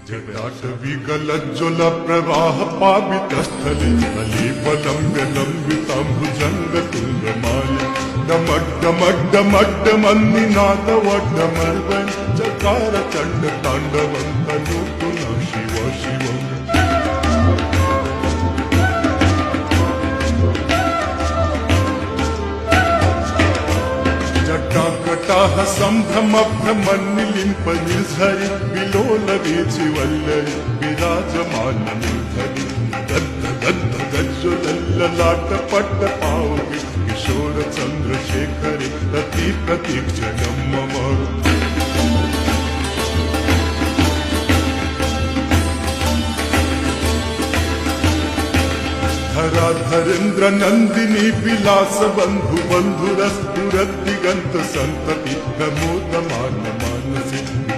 जटाटवीगलज्ज्वल प्रवाह पावितस्थले कलेवलम्ब्य लम्बिताम्बुजङ्गतुङ्गमाले डमड्डमड्डमड्डमन्निनादवड्डमर्वन् चकार चण्ड ताण्डवन्तनूतु न शिव शिवम् जटाकटाः सम्भ्रमभ्रमन्निलिम्प निर्झरि विलोल वीचिवल्लरि विराजमाननिर्धरि गद्द गद्द गज्ज्वलल्ललाट पट्ट पावके किशोर चन्द्रशेखरे रति प्रतीक्षणं मम धराधरेन्द्र नन्दिनी विलास बन्धु बन्धुरस्तुरद्दिगन्त सन्तति प्रमोदमान मानसे